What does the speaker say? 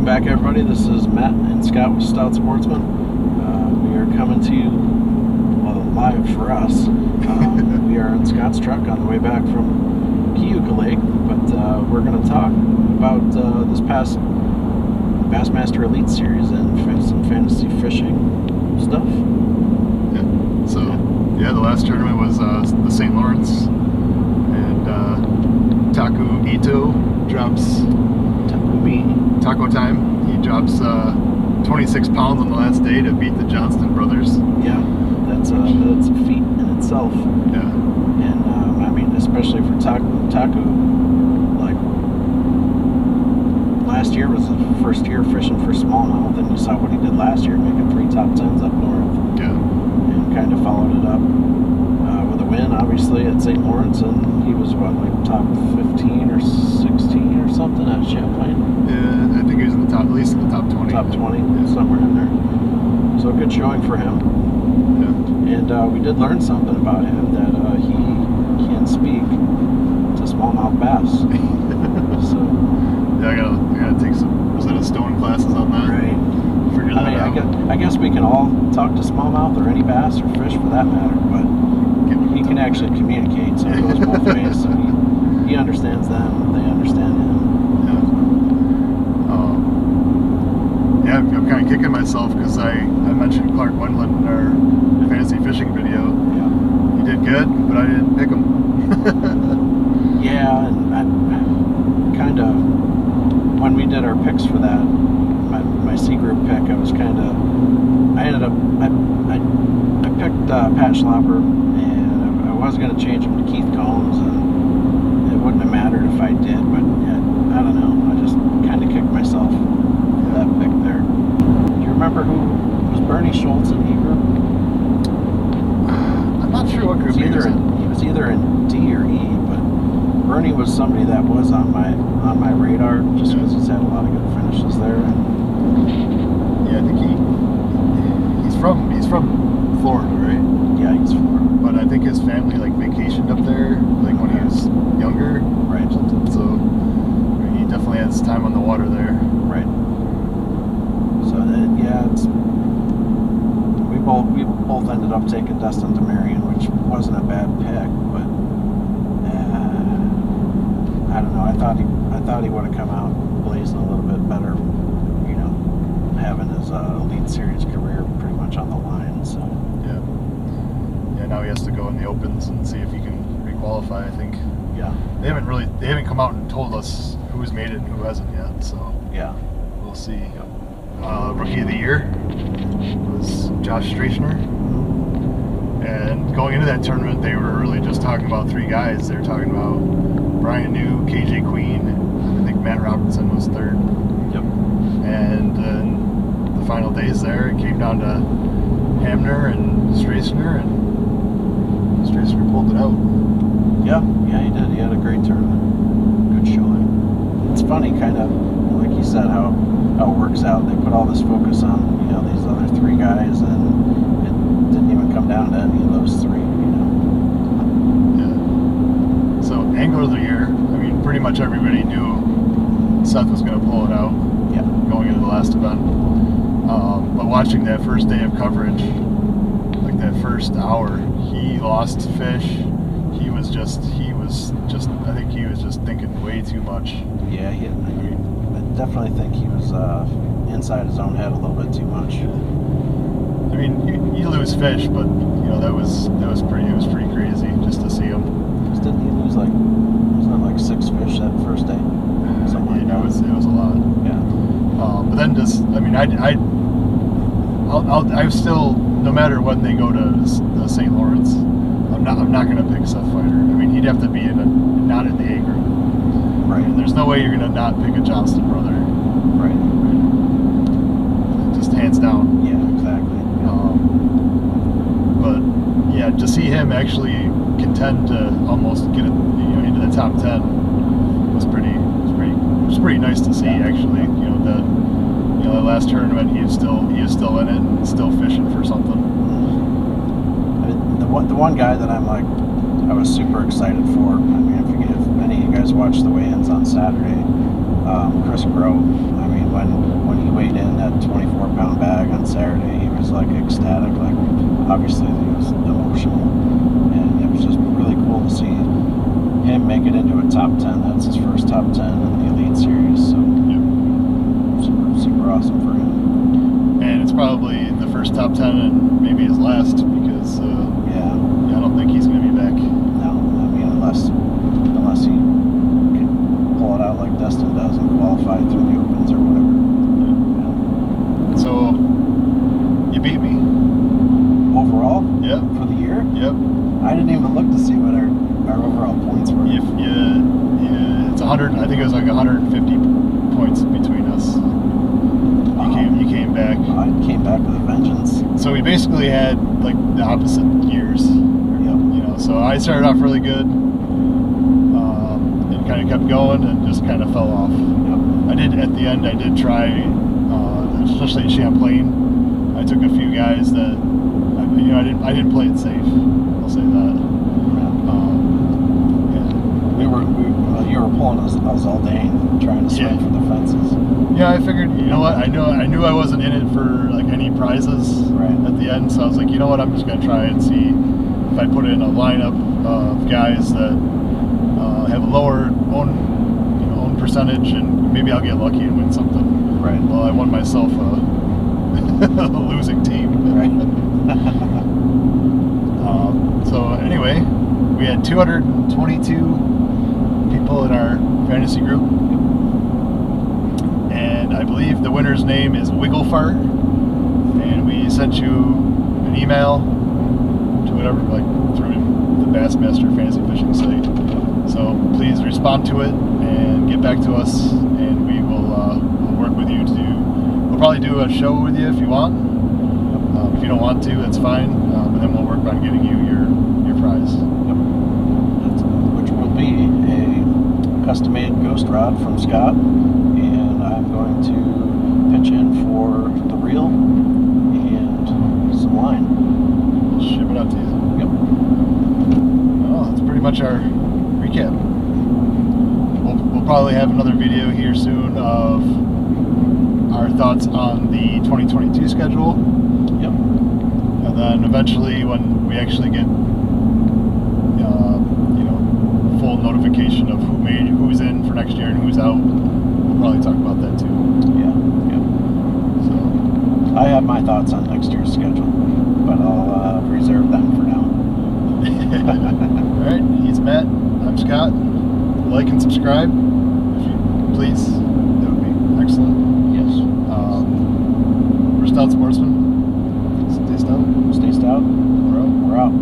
Welcome back, everybody. This is Matt and Scott with Stout Sportsmen. We are coming to you, well, live for us. We are in Scott's truck on the way back from Keuka Lake, but we're going to talk about this past Bassmaster Elite series and some fantasy fishing stuff. Yeah. So, the last tournament was the St. Lawrence, and Takumi Ito drops Taco Time. He drops 26 pounds on the last day to beat the Johnston brothers. Yeah, that's a feat in itself. Yeah. And I mean, especially for Taku, like last year was the first year fishing for smallmouth, and you saw what he did last year, making 3 top 10s up north. Yeah. And kind of followed it up with a win, obviously, at St. Lawrence, and he was what, like top 15 or 16 or something at Champlain. Yeah, I think he was in the top, at least in the top 20. Top 20, somewhere in there. So good showing for him. Yeah. And we did learn something about him, that he can speak to smallmouth bass. So yeah, I gotta take some, was it a stone classes on that? right. Figure that out. I guess we can all talk to smallmouth or any bass or fish for that matter, but he can actually communicate, so it goes both ways. So he understands them, they understand him. Yeah, I'm kind of kicking myself because I mentioned Clark Wendland in our fantasy fishing video. Yeah. He did good, but I didn't pick him. Yeah, and I kind of, when we did our picks for that, my C group pick, I picked Pat Schlapper, and I was going to change him to Keith Combs, and it wouldn't have mattered if I did, but I don't know, I just kind of kicked myself for that pick there. Do you remember who was Bernie Schultz in E group? I'm not sure what group he was in. He was either in D or E, but Bernie was somebody that was on my radar just because he's had a lot of good finishes there. Yeah, I think he's from Florida, right? Yeah, he's Florida. But I think his family like vacationed up there like when he was younger, Right. or something. So he definitely has time on the water there. Right. So we both ended up taking Destin DeMarion, which wasn't a bad pick, but I don't know. I thought he would have come out blazing a little bit better, you know, having his Elite Series career pretty much on the line. So Yeah, now he has to go in the opens and see if he can requalify, I think. yeah, They haven't come out and told us who's made it and who hasn't yet, so yeah. we'll see. Rookie of the Year was Josh Strachner. And going into that tournament, they were really just talking about 3 guys. They were talking about Brian New, KJ Queen, and I think Matt Robertson was 3rd. Yep. And then the final days there, it came down to Hamner and Strachner, and Strachner pulled it out. Yeah, he did. He had a great tournament. Good showing. It's funny, kind of, like you said, how it works out. They put all this focus on, you know, these other 3 guys, and it didn't even come down to any of those 3, you know. Yeah. So, Angler of the Year, I mean, pretty much everybody knew Seth was going to pull it out. Yeah. Going into the last event. But watching that first day of coverage, like that first hour, he lost fish. He was just, I think he was just thinking way too much. Yeah, I definitely think he was inside his own head a little bit too much. I mean, you lose fish, but you know it was pretty crazy just to see him. Just didn't he lose wasn't it like 6 fish that first day? Something like that. It was a lot. Yeah. But then I still, no matter when they go to the St. Lawrence, I'm not gonna pick Seth Fighter. I mean, he'd have to be not in the A group. Right. There's no way you're gonna not pick a Johnston brother. Right. Just hands down. Yeah, exactly. But yeah, to see him actually contend to almost get it, into the top 10 was pretty nice to see. Actually, that last tournament he was still in it and still fishing for something. The one guy that I was super excited for. I mean, if any of you guys watched the weigh-ins on Saturday, Chris Grove. I mean, when he weighed in that 24-pound bag on Saturday, he was like ecstatic. Like, obviously he was emotional, and it was just really cool to see him make it into a top 10. That's his first top 10 in the Elite Series. So super awesome for him. And it's probably the first top 10 and maybe his last, because I don't think he's going to be back. No, I mean, unless he can pull it out like Dustin does and qualify through the Opens or whatever. Yeah. So you beat me Overall? Yep. For the year? Yep. I didn't even look to see what our overall points were. It's 100. I think it was like 150 points between us. You came back. I came back with a vengeance. So we basically had like the opposite years. Yep. So I started off really good, and kind of kept going, and just kind of fell off. Yep. At the end. I did try, especially at Champlain. I took a few guys that, I didn't play it safe. I'll say that. You were pulling us Zaldane, trying to swing for the fences. Yeah, I figured, you know what, I knew I wasn't in it for like any prizes at the end, so I was like, you know what, I'm just gonna try and see if I put in a lineup of guys that have a lower own percentage, and maybe I'll get lucky and win something. Right. Well, I won myself a losing team. Right. So anyway, we had 222 people in our fantasy group, and I believe the winner's name is Wigglefart, and we sent you an email to whatever, like through the Bassmaster fantasy fishing site. So please respond to it and get back to us, and we will we'll work with you we'll probably do a show with you if you want. If you don't want to, that's fine, and then we'll work on getting you your prize. Yep. Which will be a custom-made ghost rod from Scott, and I'm going to pitch in for the reel and some line. We'll ship it out to you. Yep. Well, that's pretty much our recap. We'll probably have another video here soon of our thoughts on the 2022 schedule. Yep. And then eventually, when we actually get full notification of who's in for next year and who's out, we'll probably talk about that too. Yeah. So I have my thoughts on next year's schedule, but I'll reserve them for now. All right, he's Matt. I'm Scott. Like and subscribe, if you please. That would be excellent. Yes. We're Stout Sportsmen. Stay stout. Stay stout. We're out. We're out.